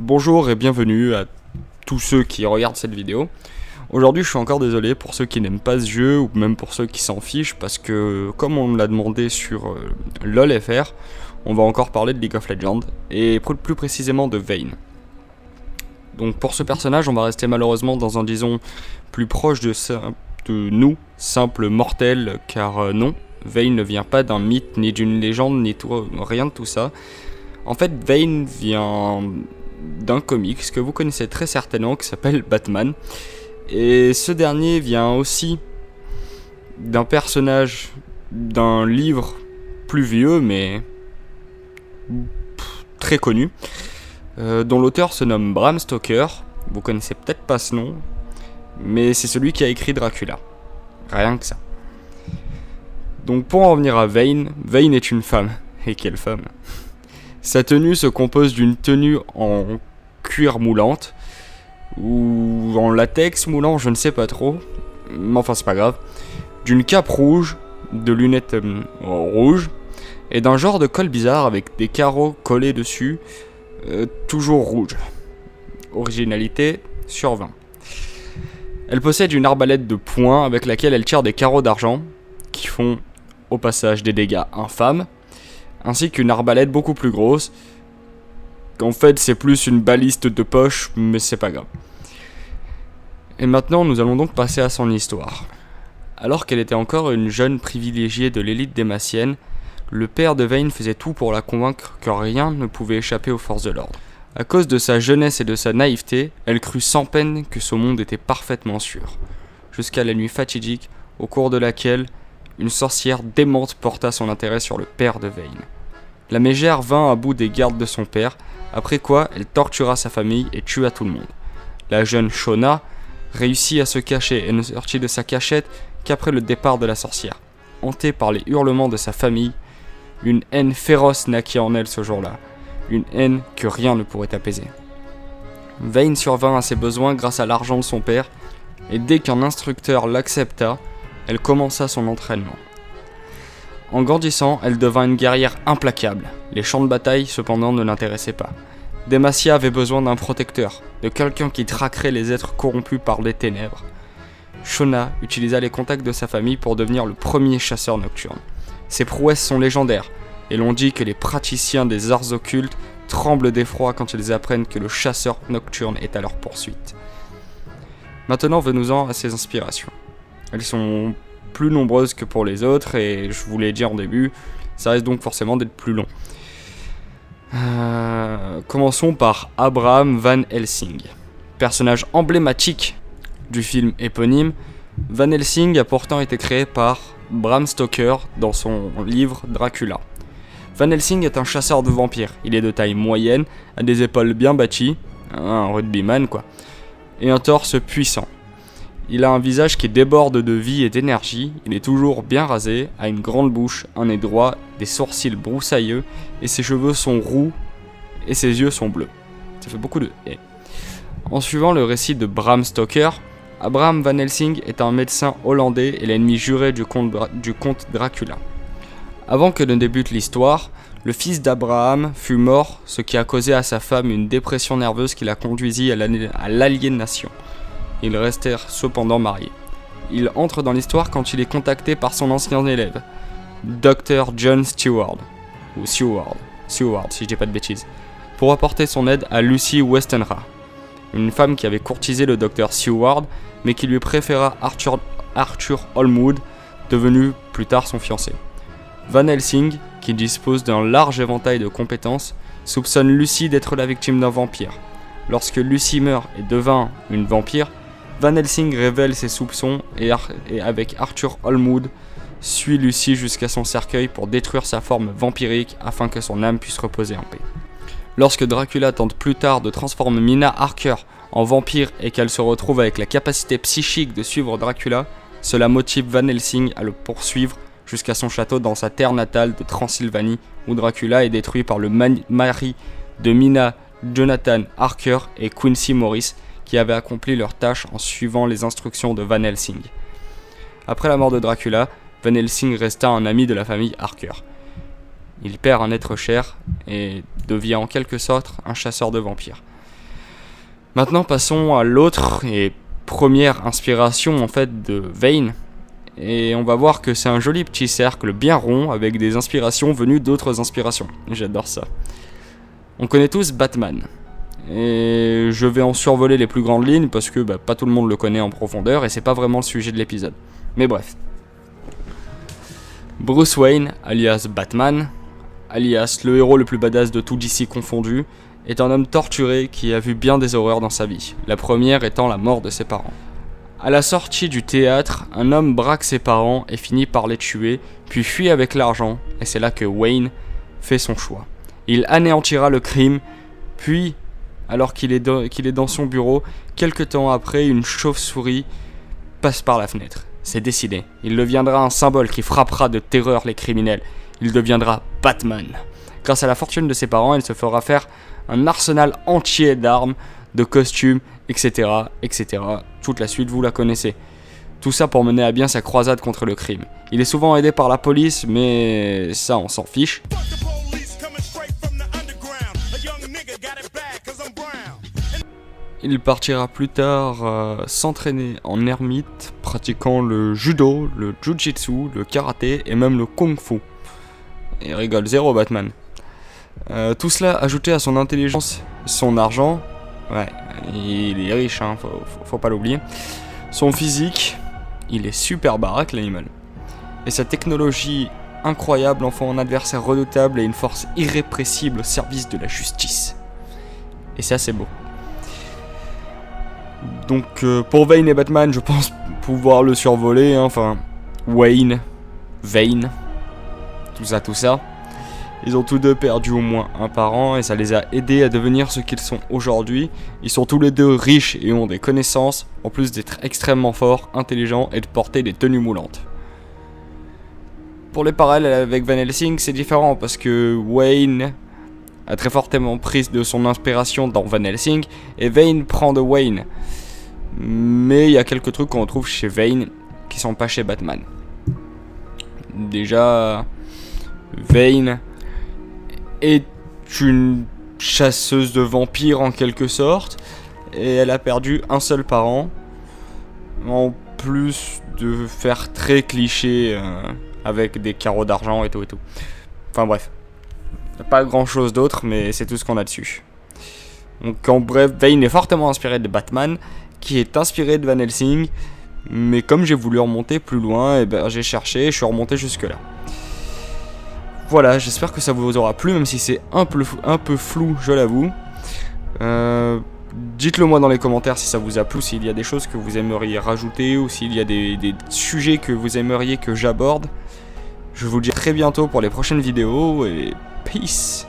Bonjour et bienvenue à tous ceux qui regardent cette vidéo. Aujourd'hui je suis encore désolé pour ceux qui n'aiment pas ce jeu ou même pour ceux qui s'en fichent parce que comme on me l'a demandé sur LOLFR, on va encore parler de League of Legends et plus précisément de Vayne. Donc pour ce personnage on va rester malheureusement dans un disons plus proche de nous, simples mortels, car non, Vayne ne vient pas d'un mythe ni d'une légende ni rien de tout ça. En fait Vayne vient d'un comics que vous connaissez très certainement qui s'appelle Batman. Et ce dernier vient aussi d'un personnage d'un livre plus vieux mais très connu, dont l'auteur se nomme Bram Stoker. Vous connaissez peut-être pas ce nom, mais c'est celui qui a écrit Dracula. Rien que ça. Donc pour en revenir à Vayne, Vayne est une femme. Et quelle femme! Sa tenue se compose d'une tenue en cuir moulante, ou en latex moulant, je ne sais pas trop, mais enfin c'est pas grave, d'une cape rouge, de lunettes rouges, et d'un genre de col bizarre avec des carreaux collés dessus, toujours rouge. Originalité sur 20. Elle possède une arbalète de poing avec laquelle elle tire des carreaux d'argent, qui font au passage des dégâts infâmes, ainsi qu'une arbalète beaucoup plus grosse. En fait, c'est plus une baliste de poche, mais c'est pas grave. Et maintenant, nous allons donc passer à son histoire. Alors qu'elle était encore une jeune privilégiée de l'élite démacienne, le père de Vayne faisait tout pour la convaincre que rien ne pouvait échapper aux forces de l'ordre. À cause de sa jeunesse et de sa naïveté, elle crut sans peine que ce monde était parfaitement sûr. Jusqu'à la nuit fatidique, au cours de laquelle une sorcière démente porta son intérêt sur le père de Vayne. La mégère vint à bout des gardes de son père, après quoi elle tortura sa famille et tua tout le monde. La jeune Shona réussit à se cacher et ne sortit de sa cachette qu'après le départ de la sorcière. Hantée par les hurlements de sa famille, une haine féroce naquit en elle ce jour-là, une haine que rien ne pourrait apaiser. Vayne survint à ses besoins grâce à l'argent de son père, et dès qu'un instructeur l'accepta, elle commença son entraînement. En grandissant, elle devint une guerrière implacable. Les champs de bataille, cependant, ne l'intéressaient pas. Demacia avait besoin d'un protecteur, de quelqu'un qui traquerait les êtres corrompus par les ténèbres. Shona utilisa les contacts de sa famille pour devenir le premier chasseur nocturne. Ses prouesses sont légendaires, et l'on dit que les praticiens des arts occultes tremblent d'effroi quand ils apprennent que le chasseur nocturne est à leur poursuite. Maintenant, venons-en à ses inspirations. Elles sont plus nombreuses que pour les autres, et je vous l'ai dit en début, ça risque donc forcément d'être plus long. Commençons par Abraham Van Helsing. Personnage emblématique du film éponyme, Van Helsing a pourtant été créé par Bram Stoker dans son livre Dracula. Van Helsing est un chasseur de vampires. Il est de taille moyenne, a des épaules bien bâties, un rugbyman quoi, et un torse puissant. Il a un visage qui déborde de vie et d'énergie, il est toujours bien rasé, a une grande bouche, un nez droit, des sourcils broussailleux, et ses cheveux sont roux, et ses yeux sont bleus. Ça fait beaucoup de « et ». En suivant le récit de Bram Stoker, Abraham Van Helsing est un médecin hollandais et l'ennemi juré du comte Dracula. Avant que ne débute l'histoire, le fils d'Abraham fut mort, ce qui a causé à sa femme une dépression nerveuse qui la conduisit à l'aliénation. Ils restèrent cependant mariés. Il entre dans l'histoire quand il est contacté par son ancien élève, Dr. John Stewart, ou Seward si je dis pas de bêtises, pour apporter son aide à Lucy Westenra, une femme qui avait courtisé le Dr. Seward, mais qui lui préféra Arthur Holmwood, devenu plus tard son fiancé. Van Helsing, qui dispose d'un large éventail de compétences, soupçonne Lucy d'être la victime d'un vampire. Lorsque Lucy meurt et devint une vampire, Van Helsing révèle ses soupçons et avec Arthur Holmwood suit Lucy jusqu'à son cercueil pour détruire sa forme vampirique afin que son âme puisse reposer en paix. Lorsque Dracula tente plus tard de transformer Mina Harker en vampire et qu'elle se retrouve avec la capacité psychique de suivre Dracula, cela motive Van Helsing à le poursuivre jusqu'à son château dans sa terre natale de Transylvanie où Dracula est détruit par le mari de Mina, Jonathan Harker et Quincy Morris qui avaient accompli leur tâche en suivant les instructions de Van Helsing. Après la mort de Dracula, Van Helsing resta un ami de la famille Harker. Il perd un être cher et devient en quelque sorte un chasseur de vampires. Maintenant, passons à l'autre et première inspiration en fait de Vane. Et on va voir que c'est un joli petit cercle bien rond avec des inspirations venues d'autres inspirations. J'adore ça. On connaît tous Batman. Et je vais en survoler les plus grandes lignes parce que pas tout le monde le connaît en profondeur et c'est pas vraiment le sujet de l'épisode. Mais bref. Bruce Wayne, alias Batman, alias le héros le plus badass de tout DC confondu, est un homme torturé qui a vu bien des horreurs dans sa vie, la première étant la mort de ses parents. À la sortie du théâtre, un homme braque ses parents et finit par les tuer, puis fuit avec l'argent, et c'est là que Wayne fait son choix. Il anéantira le crime, puis, alors qu'il est dans son bureau, quelque temps après, une chauve-souris passe par la fenêtre. C'est décidé, il deviendra un symbole qui frappera de terreur les criminels. Il deviendra Batman. Grâce à la fortune de ses parents, il se fera faire un arsenal entier d'armes, de costumes, etc., etc. Toute la suite, vous la connaissez. Tout ça pour mener à bien sa croisade contre le crime. Il est souvent aidé par la police, mais ça, on s'en fiche. Il partira plus tard s'entraîner en ermite, pratiquant le judo, le jujitsu, le karaté et même le kung-fu. Il rigole zéro, Batman. Tout cela ajouté à son intelligence, son argent, ouais, il est riche, hein, faut pas l'oublier. Son physique, il est super baraque, l'animal. Et sa technologie incroyable en font un adversaire redoutable et une force irrépressible au service de la justice. Et ça, c'est beau. Donc, pour Vane et Batman, je pense pouvoir le survoler, hein, enfin, Wayne, Vane, tout ça. Ils ont tous deux perdu au moins un parent et ça les a aidés à devenir ce qu'ils sont aujourd'hui. Ils sont tous les deux riches et ont des connaissances, en plus d'être extrêmement forts, intelligents et de porter des tenues moulantes. Pour les parallèles avec Van Helsing, c'est différent parce que Wayne a très fortement pris de son inspiration dans Van Helsing et Vane prend de Wayne. Mais il y a quelques trucs qu'on retrouve chez Vane qui sont pas chez Batman. Déjà, Vane est une chasseuse de vampires en quelque sorte et elle a perdu un seul parent en plus de faire très cliché avec des carreaux d'argent et tout. Enfin bref, pas grand chose d'autre mais c'est tout ce qu'on a dessus. Donc en bref, Vane est fortement inspiré de Batman qui est inspiré de Van Helsing, mais comme j'ai voulu remonter plus loin, j'ai cherché et je suis remonté jusque là. Voilà, j'espère que ça vous aura plu, même si c'est un peu flou, je l'avoue. Dites-le moi dans les commentaires si ça vous a plu, s'il y a des choses que vous aimeriez rajouter, ou s'il y a des sujets que vous aimeriez que j'aborde. Je vous dis à très bientôt pour les prochaines vidéos, et peace!